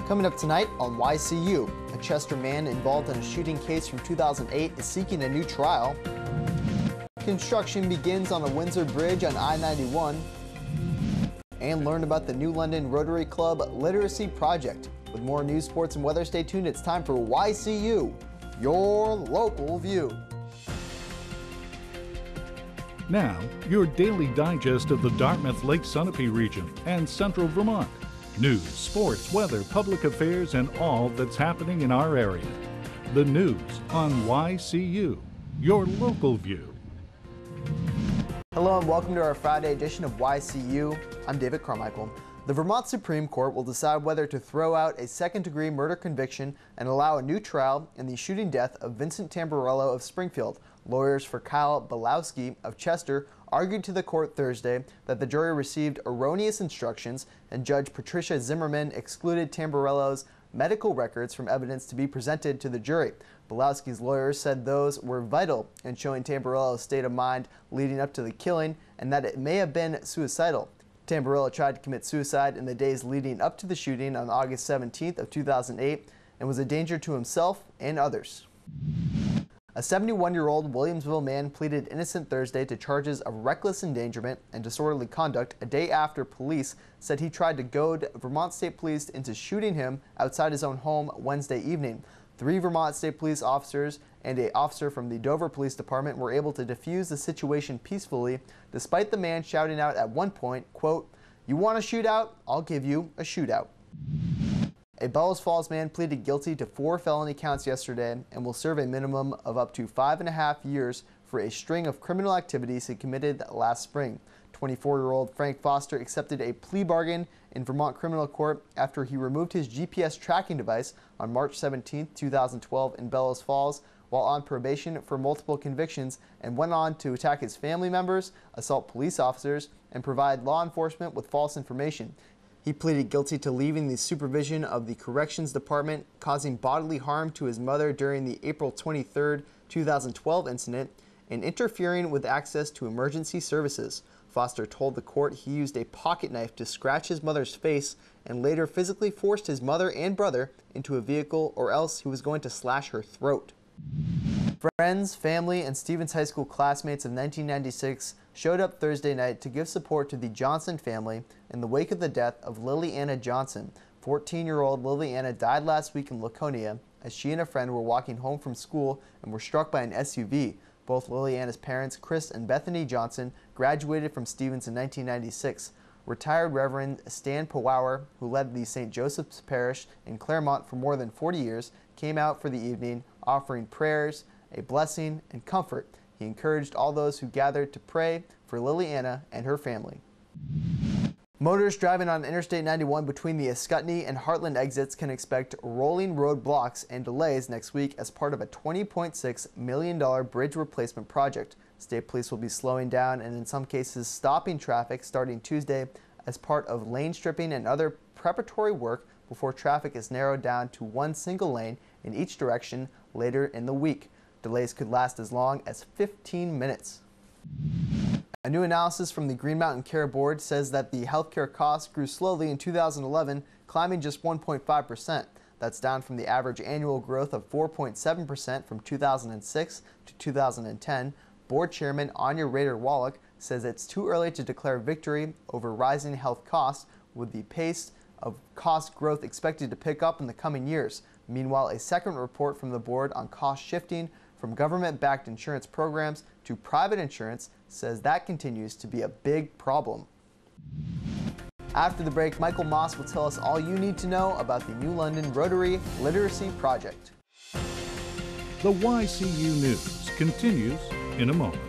Coming up tonight on YCU, a Chester man involved in a shooting case from 2008 is seeking a new trial. Construction begins on a Windsor Bridge on I-91. And learn about the New London Rotary Club Literacy Project. With more news, sports, and weather, stay tuned. It's time for YCU, your local view. Now, your daily digest of the Dartmouth Lake Sunapee region and central Vermont. News, sports, weather, public affairs, and all that's happening in our area. The news on YCU, your local view. Hello and welcome to our Friday edition of YCU. I'm David Carmichael. The Vermont Supreme Court will decide whether to throw out a second-degree murder conviction and allow a new trial in the shooting death of Vincent Tamburello of Springfield. Lawyers for Kyle Belowski of Chester argued to the court Thursday that the jury received erroneous instructions and Judge Patricia Zimmerman excluded Tamburello's medical records from evidence to be presented to the jury. Belowski's lawyers said those were vital in showing Tamburello's state of mind leading up to the killing and that it may have been suicidal. Tamburello tried to commit suicide in the days leading up to the shooting on August 17th of 2008 and was a danger to himself and others. A 71-year-old Williamsville man pleaded innocent Thursday to charges of reckless endangerment and disorderly conduct a day after police said he tried to goad Vermont State Police into shooting him outside his own home Wednesday evening. 3 Vermont State Police officers and an officer from the Dover Police Department were able to defuse the situation peacefully, despite the man shouting out at one point, quote, "You want a shootout? I'll give you a shootout." A Bellows Falls man pleaded guilty to 4 felony counts yesterday and will serve a minimum of up to 5.5 years for a string of criminal activities he committed last spring. 24-year-old Frank Foster accepted a plea bargain in Vermont criminal court after he removed his GPS tracking device on March 17, 2012 in Bellows Falls while on probation for multiple convictions and went on to attack his family members, assault police officers, and provide law enforcement with false information. He pleaded guilty to leaving the supervision of the Corrections Department, causing bodily harm to his mother during the April 23, 2012 incident, and interfering with access to emergency services. Foster told the court he used a pocket knife to scratch his mother's face and later physically forced his mother and brother into a vehicle or else he was going to slash her throat. Friends, family, and Stevens High School classmates of 1996 showed up Thursday night to give support to the Johnson family in the wake of the death of Lily Anna Johnson. 14-year-old Lily Anna died last week in Laconia as she and a friend were walking home from school and were struck by an SUV. Both Lily Anna's parents, Chris and Bethany Johnson, graduated from Stevens in 1996. Retired Reverend Stan Powauer, who led the St. Joseph's Parish in Claremont for more than 40 years, came out for the evening, offering prayers, a blessing, and comfort. He encouraged all those who gathered to pray for Lily Anna and her family. Motorists driving on Interstate 91 between the Ascutney and Heartland exits can expect rolling roadblocks and delays next week as part of a $20.6 million bridge replacement project. State Police will be slowing down and in some cases stopping traffic starting Tuesday as part of lane stripping and other preparatory work before traffic is narrowed down to one single lane in each direction later in the week. Delays could last as long as 15 minutes. A new analysis from the Green Mountain Care Board says that the healthcare costs grew slowly in 2011, climbing just 1.5%. That's down from the average annual growth of 4.7% from 2006 to 2010. Board Chairman Anya Rader-Wallach says it's too early to declare victory over rising health costs, with the pace of cost growth expected to pick up in the coming years. Meanwhile, a second report from the board on cost shifting from government-backed insurance programs to private insurance says that continues to be a big problem. After the break, Michael Moss will tell us all you need to know about the New London Rotary Literacy Project. The YCU News continues in a moment.